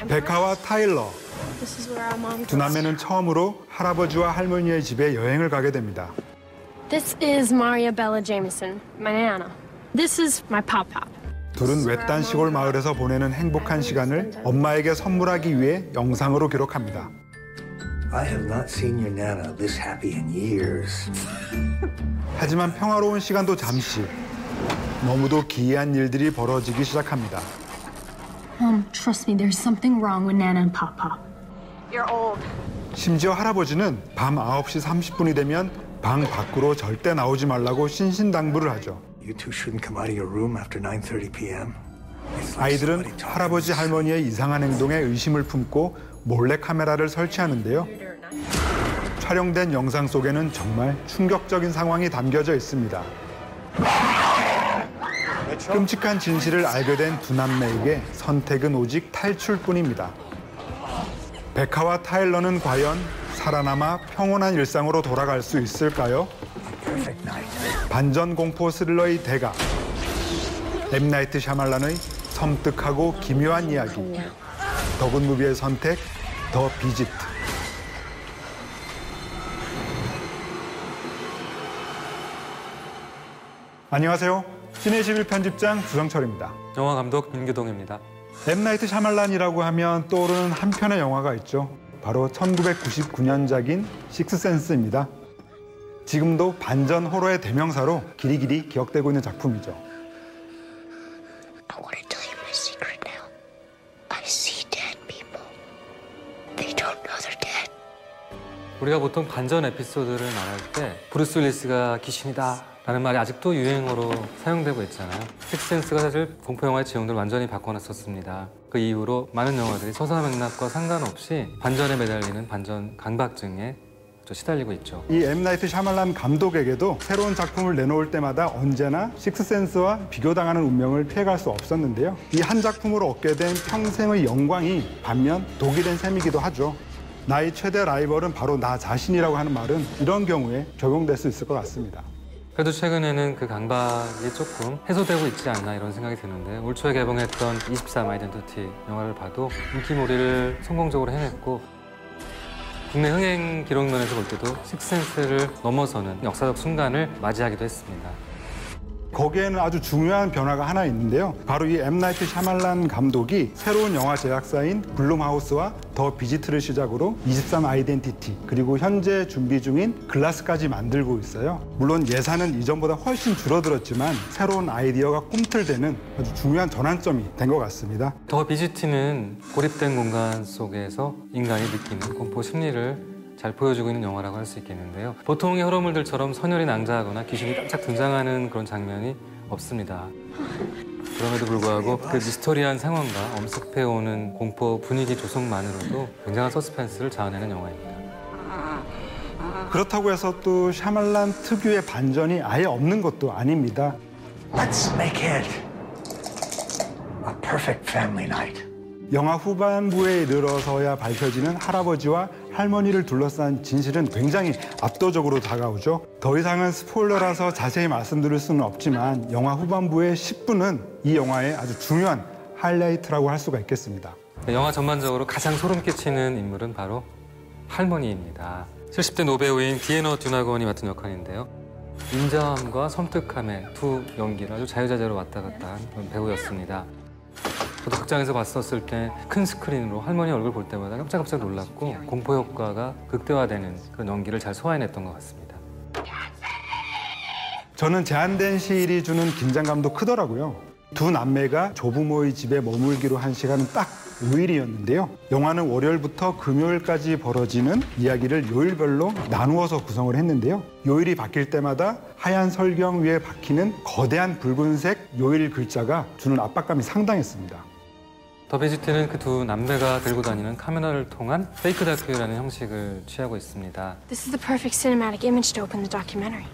베카와 타일러, 두 남매는 처음으로 할아버지와 할머니의 집에 여행을 가게 됩니다. This is Maria Bella Jameson, my nana. This is my papa. 둘은 외딴 시골 마을에서 보내는 행복한 시간을 엄마에게 선물하기 위해 영상으로 기록합니다. I have not seen your nana this happy in years. 하지만 평화로운 시간도 잠시, 너무도 기이한 일들이 벌어지기 시작합니다. Trust me, there's something wrong with Nana and Papa. You're old. 심지어 할아버지는 밤 9시 30분이 되면 방 밖으로 절대 나오지 말라고 신신당부를 하죠. You two shouldn't come out of your room after 9:30 p.m. 아이들은 할아버지 할머니의 이상한 행동에 의심을 품고 몰래 카메라를 설치하는데요. 촬영된 영상 속에는 정말 충격적인 상황이 담겨져 있습니다. 끔찍한 진실을 알게 된 두 남매에게 선택은 오직 탈출뿐입니다. 베카와 타일러는 과연 살아남아 평온한 일상으로 돌아갈 수 있을까요? 반전 공포 스릴러의 대가, M. 나이트 샤말란의 섬뜩하고 기묘한 이야기, 더굿 무비의 선택, 더 비지트. 안녕하세요. 시네21 편집장 주성철입니다. 영화 감독 윤기동입니다. M. 나이트 샤말란이라고 하면 떠오르는 한 편의 영화가 있죠. 바로 1999년작인 식스센스입니다. 지금도 반전 호러의 대명사로 길이길이 기억되고 있는 작품이죠. I want to tell you my secret now. I see dead people. They don't know they're dead. 우리가 보통 반전 에피소드를 말할 때 브루스 윌리스가 귀신이다 라는 말이 아직도 유행어로 사용되고 있잖아요. 식스센스가 사실 공포영화의 지형들을 완전히 바꿔놨었습니다. 그 이후로 많은 영화들이 서사 맥락과 상관없이 반전에 매달리는 반전 강박증에 시달리고 있죠. 이 M. 나이트 샤말란 감독에게도 새로운 작품을 내놓을 때마다 언제나 식스센스와 비교당하는 운명을 피해갈 수 없었는데요. 이 한 작품으로 얻게 된 평생의 영광이 반면 독이 된 셈이기도 하죠. 나의 최대 라이벌은 바로 나 자신이라고 하는 말은 이런 경우에 적용될 수 있을 것 같습니다. 그래도 최근에는 그 강박이 조금 해소되고 있지 않나 이런 생각이 드는데 올 초에 개봉했던 23 아이덴티티 영화를 봐도 인기몰이를 성공적으로 해냈고 국내 흥행 기록면에서 볼 때도 식스센스를 넘어서는 역사적 순간을 맞이하기도 했습니다. 거기에는 아주 중요한 변화가 하나 있는데요. 바로 이 M. 나이트 샤말란 감독이 새로운 영화 제작사인 블룸하우스와 더 비지트를 시작으로 23 아이덴티티 그리고 현재 준비 중인 글라스까지 만들고 있어요. 물론 예산은 이전보다 훨씬 줄어들었지만 새로운 아이디어가 꿈틀대는 아주 중요한 전환점이 된 것 같습니다. 더 비지트는 고립된 공간 속에서 인간이 느끼는 공포 심리를 잘 보여주고 있는 영화라고 할 수 있겠는데요. 보통의 호러물들처럼 선혈이 낭자하거나 귀신이 깜짝 등장하는 그런 장면이 없습니다. 그럼에도 불구하고 그 미스터리한 상황과 엄습해오는 공포 분위기 조성만으로도 굉장한 서스펜스를 자아내는 영화입니다. 그렇다고 해서 또 샤말란 특유의 반전이 아예 없는 것도 아닙니다. Let's make it a perfect family night. 영화 후반부에 이르러서야 밝혀지는 할아버지와 할머니를 둘러싼 진실은 굉장히 압도적으로 다가오죠. 더 이상은 스포일러라서 자세히 말씀드릴 수는 없지만 영화 후반부의 10분은 이 영화의 아주 중요한 하이라이트라고 할 수가 있겠습니다. 영화 전반적으로 가장 소름 끼치는 인물은 바로 할머니입니다. 70대 노배우인 디에너 듀나건이 맡은 역할인데요. 인자함과 섬뜩함의 두 연기를 아주 자유자재로 왔다 갔다 한 그런 배우였습니다. 저도 극장에서 봤었을 때 큰 스크린으로 할머니 얼굴 볼 때마다 깜짝깜짝 놀랐고 공포 효과가 극대화되는 그런 연기를 잘 소화해냈던 것 같습니다. 저는 제한된 시일이 주는 긴장감도 크더라고요. 두 남매가 조부모의 집에 머물기로 한 시간은 딱 5일이었는데요. 영화는 월요일부터 금요일까지 벌어지는 이야기를 요일별로 나누어서 구성을 했는데요. 요일이 바뀔 때마다 하얀 설경 위에 박히는 거대한 붉은색 요일 글자가 주는 압박감이 상당했습니다. 더 비지트는 그 두 남매가 들고 다니는 카메라를 통한 페이크 다큐라는 형식을 취하고 있습니다. This is the perfect cinematic image to open the documentary.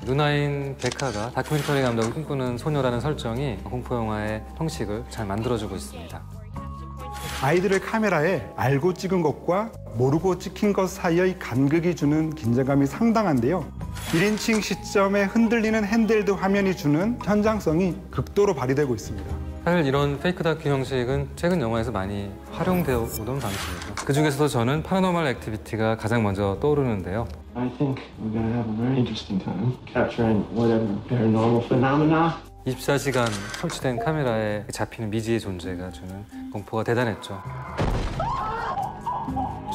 누나인 베카가 다큐멘터리 감독을 꿈꾸는 소녀라는 설정이 공포영화의 형식을 잘 만들어주고 있습니다. 아이들을 카메라에 알고 찍은 것과 모르고 찍힌 것 사이의 간극이 주는 긴장감이 상당한데요. 1인칭 시점에 흔들리는 핸드헬드 화면이 주는 현장성이 극도로 발휘되고 있습니다. 사실 이런 페이크 다큐 형식은 최근 영화에서 많이 활용되어 오던 방식이죠. 그중에서도 저는 파라노멀 액티비티가 가장 먼저 떠오르는데요. I think we're gonna have a very interesting time capturing whatever paranormal phenomena. 24시간 설치된 카메라에 잡히는 미지의 존재가 주는 공포가 대단했죠.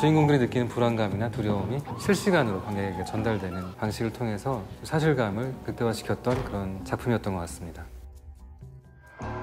주인공들이 느끼는 불안감이나 두려움이 실시간으로 관객에게 전달되는 방식을 통해서 사실감을 극대화시켰던 그런 작품이었던 것 같습니다.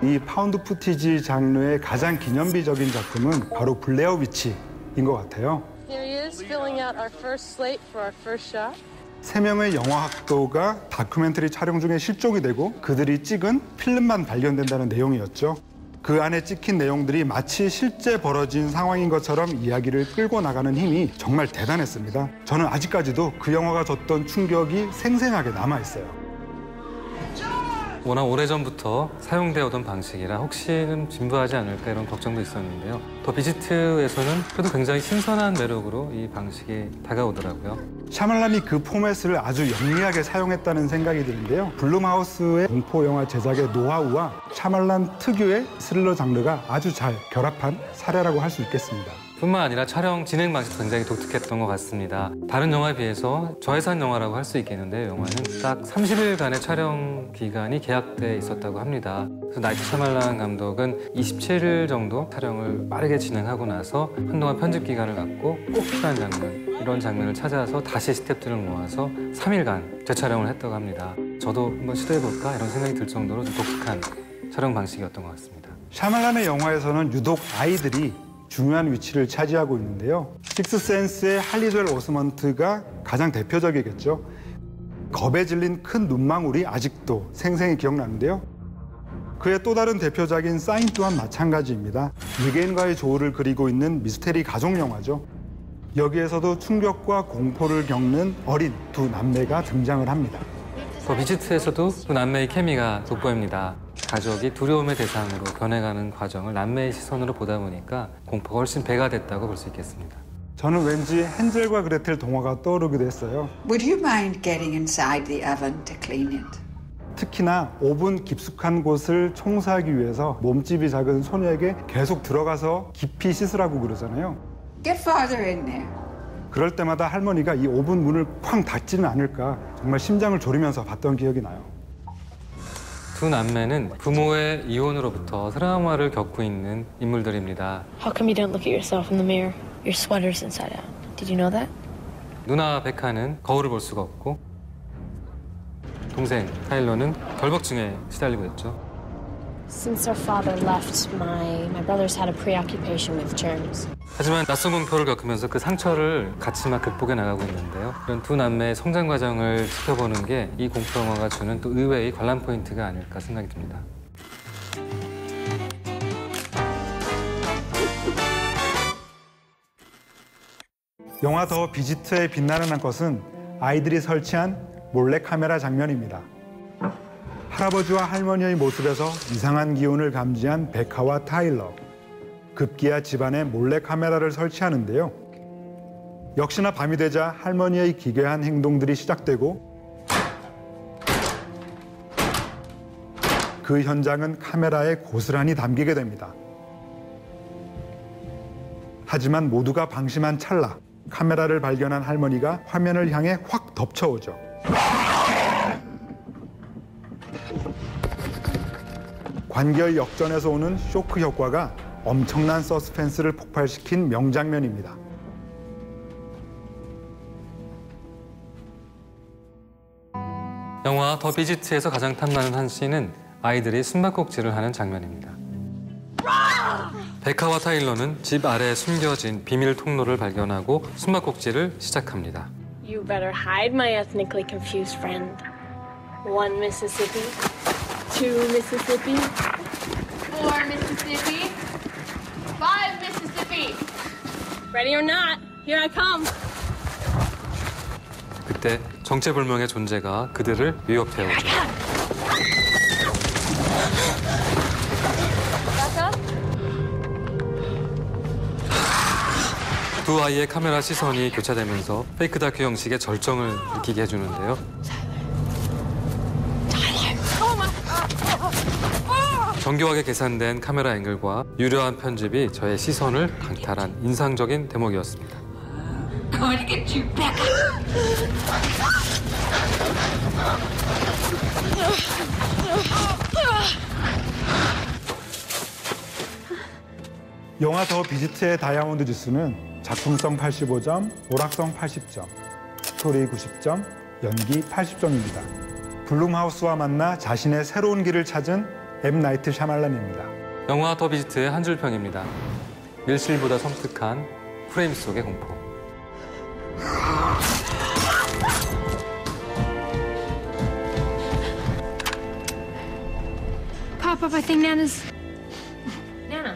이 파운드 푸티지 장르의 가장 기념비적인 작품은 바로 블레어 위치인 것 같아요. Here he is, filling out our first slate for our first shot. 3명의 영화학도가 다큐멘터리 촬영 중에 실종이 되고 그들이 찍은 필름만 발견된다는 내용이었죠. 그 안에 찍힌 내용들이 마치 실제 벌어진 상황인 것처럼 이야기를 끌고 나가는 힘이 정말 대단했습니다. 저는 아직까지도 그 영화가 줬던 충격이 생생하게 남아있어요. 워낙 오래전부터 사용되어 오던 방식이라 혹시는 진부하지 않을까 이런 걱정도 있었는데요. 더 비지트에서는 그래도 굉장히 신선한 매력으로 이 방식이 다가오더라고요. 샤말란이 그 포맷을 아주 영리하게 사용했다는 생각이 드는데요. 블룸하우스의 공포영화 제작의 노하우와 샤말란 특유의 스릴러 장르가 아주 잘 결합한 사례라고 할 수 있겠습니다. 뿐만 아니라 촬영 진행 방식도 굉장히 독특했던 것 같습니다. 다른 영화에 비해서 저예산 영화라고 할 수 있겠는데요. 영화는 딱 30일간의 촬영 기간이 계약돼 있었다고 합니다. 그래서 나이트 샤말란 감독은 27일 정도 촬영을 빠르게 진행하고 나서 한동안 편집 기간을 갖고 꼭 필요한 장면, 이런 장면을 찾아서 다시 스태프들을 모아서 3일간 재촬영을 했다고 합니다. 저도 한번 시도해볼까 이런 생각이 들 정도로 좀 독특한 촬영 방식이었던 것 같습니다. 샤말란의 영화에서는 유독 아이들이 중요한 위치를 차지하고 있는데요. 식스센스의 할리 조엘 오스먼트가 가장 대표적이겠죠. 겁에 질린 큰 눈망울이 아직도 생생히 기억나는데요. 그의 또 다른 대표작인 사인 또한 마찬가지입니다. 외계인과의 조우를 그리고 있는 미스테리 가족 영화죠. 여기에서도 충격과 공포를 겪는 어린 두 남매가 등장을 합니다. 더 비지트에서도 두 남매의 케미가 돋보입니다. 가족이 두려움의 대상으로 변해가는 과정을 남매의 시선으로 보다 보니까 공포가 훨씬 배가 됐다고 볼 수 있겠습니다. 저는 왠지 헨젤과 그레텔 동화가 떠오르기도 했어요. Would you mind getting inside the oven to clean it? 특히나 오븐 깊숙한 곳을 청소하기 위해서 몸집이 작은 소녀에게 계속 들어가서 깊이 씻으라고 그러잖아요. Get farther in there. 그럴 때마다 할머니가 이 오븐 문을 쾅 닫지는 않을까 정말 심장을 졸이면서 봤던 기억이 나요. 두 남매는 부모의 이혼으로부터 트라우마를 겪고 있는 인물들입니다. How come you don't look at yourself in the mirror? Your sweater's inside out. Did you know that? 누나 베카는 거울을 볼 수가 없고 동생 타일러는 결벽증에 시달리고 있죠. Since our father left, my brothers had a preoccupation with germs. 하지만 낯선 공포를 겪으면서 그 상처를 같이 막 극복해 나가고 있는데요. 이런 두 남매의 성장 과정을 지켜보는 게 이 공포 영화가 주는 또 의외의 관람 포인트가 아닐까 생각이 듭니다. 영화 더 비지트의 빛나는 한 것은 아이들이 설치한 몰래카메라 장면입니다. 할아버지와 할머니의 모습에서 이상한 기운을 감지한 베카와 타일러. 급기야 집안에 몰래카메라를 설치하는데요. 역시나 밤이 되자 할머니의 기괴한 행동들이 시작되고 그 현장은 카메라에 고스란히 담기게 됩니다. 하지만 모두가 방심한 찰나 카메라를 발견한 할머니가 화면을 향해 확 덮쳐오죠. 관계의 역전에서 오는 쇼크 효과가 엄청난 서스펜스를 폭발시킨 명장면입니다. 영화 더 비지트에서 가장 탐나는 한 씬은 아이들이 숨바꼭질을 하는 장면입니다. 베카와 타일러는 집 아래에 숨겨진 비밀 통로를 발견하고 숨바꼭질을 시작합니다. You better hide, my ethnically confused friend. 1 Mississippi, 2 Mississippi, 4 Mississippi, 5 Mississippi. Ready or not, here I come. 그때 정체불명의 존재가 그들을 위협해오죠. 두 아이의 카메라 시선이 교차되면서 페이크 다큐 형식의 절정을 느끼게 해주는데요. 정교하게 계산된 카메라 앵글과 유려한 편집이 저의 시선을 강탈한 인상적인 대목이었습니다. Going to get you back. 영화 더 비지트의 다이아몬드 주스는 작품성 85점, 오락성 80점, 스토리 90점, 연기 80점입니다. 블룸하우스와 만나 자신의 새로운 길을 찾은 M. 나이트 샤말란입니다. 영화 더 비지트의 한 줄 평입니다. 밀실보다 섬뜩한 프레임 속의 공포. Pop-Up, I think Nana's... Nana.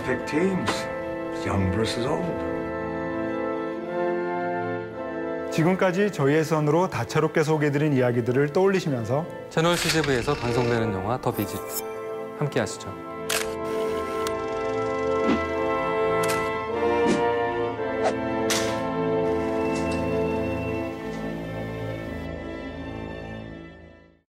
Pick teams. Young versus old. 지금까지 저희의 선으로 다채롭게 소개해드린 이야기들을 떠올리시면서 채널 CGV에서 방송되는 영화 더 비지트 함께 하시죠.